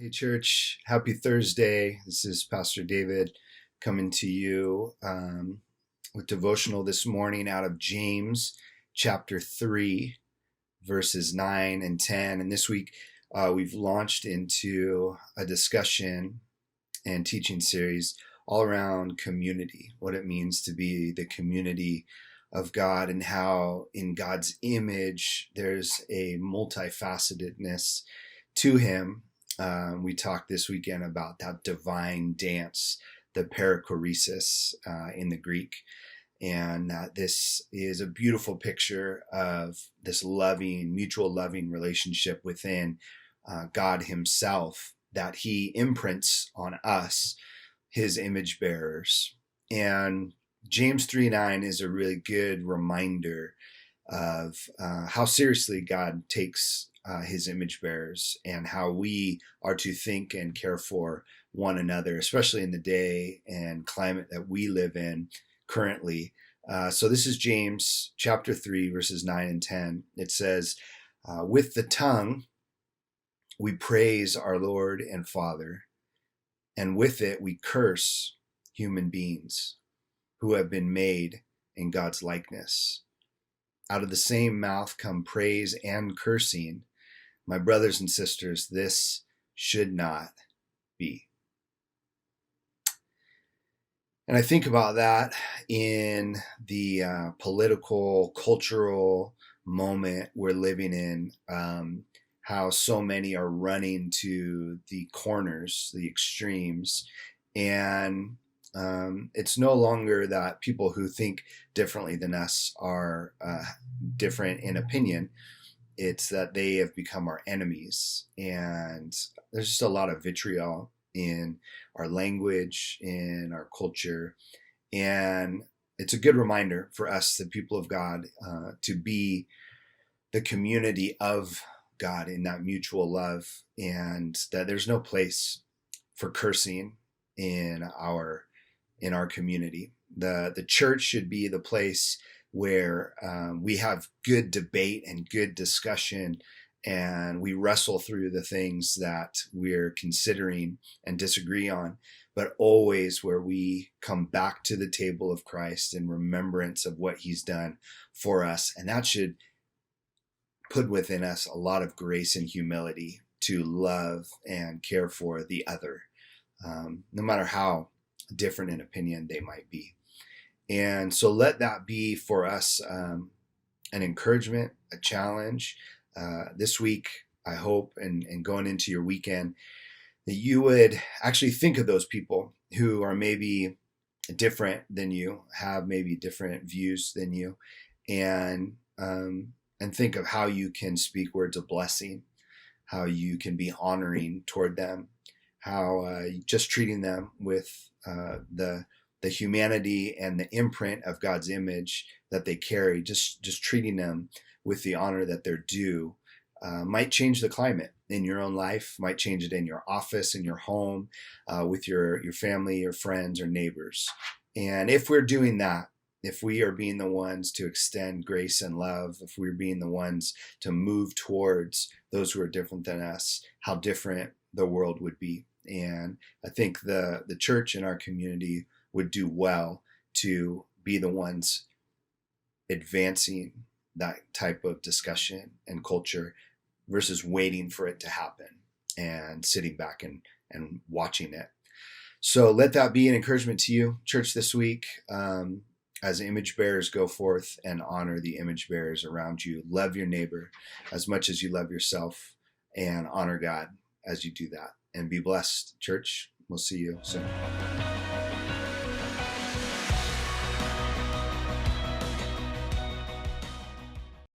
Hey, church. Happy Thursday. This is Pastor David coming to you with devotional this morning out of James chapter 3, verses 9 and 10. And this week we've launched into a discussion and teaching series all around community, what it means to be the community of God, and how in God's image there's a multifacetedness to him. We talked this weekend about that divine dance, the perichoresis in the Greek, and this is a beautiful picture of this loving, mutual loving relationship within God himself that he imprints on us, his image bearers. And James 3:9 is a really good reminder of how seriously God takes his image bearers, and how we are to think and care for one another, especially in the day and climate that we live in currently. So this is James chapter 3, verses 9 and 10. It says, with the tongue we praise our Lord and Father, and with it we curse human beings who have been made in God's likeness. Out of the same mouth come praise and cursing. My brothers and sisters, this should not be. And I think about that in the political, cultural moment we're living in, how so many are running to the corners, the extremes, and it's no longer that people who think differently than us are different in opinion. It's that they have become our enemies. And there's just a lot of vitriol in our language, in our culture. And it's a good reminder for us, the people of God, to be the community of God in that mutual love, and that there's no place for cursing in our community. The church should be the place where we have good debate and good discussion, and we wrestle through the things that we're considering and disagree on, but always where we come back to the table of Christ in remembrance of what he's done for us. And that should put within us a lot of grace and humility to love and care for the other, no matter how different in opinion they might be. And so let that be for us an encouragement, a challenge this week, I hope, and going into your weekend, that you would actually think of those people who are maybe different than you, have maybe different views than you, and think of how you can speak words of blessing, how you can be honoring toward them, how just treating them with the humanity and the imprint of God's image that they carry, just treating them with the honor that they're due, might change the climate in your own life, might change it in your office, in your home, with your family, your friends, or neighbors. And if we're doing that, if we are being the ones to extend grace and love, if we're being the ones to move towards those who are different than us, how different the world would be. And I think the church in our community would do well to be the ones advancing that type of discussion and culture versus waiting for it to happen and sitting back and watching it. So let that be an encouragement to you, church, this week, as image bearers go forth and honor the image bearers around you. Love your neighbor as much as you love yourself, and honor God as you do that. And be blessed, church. We'll see you soon.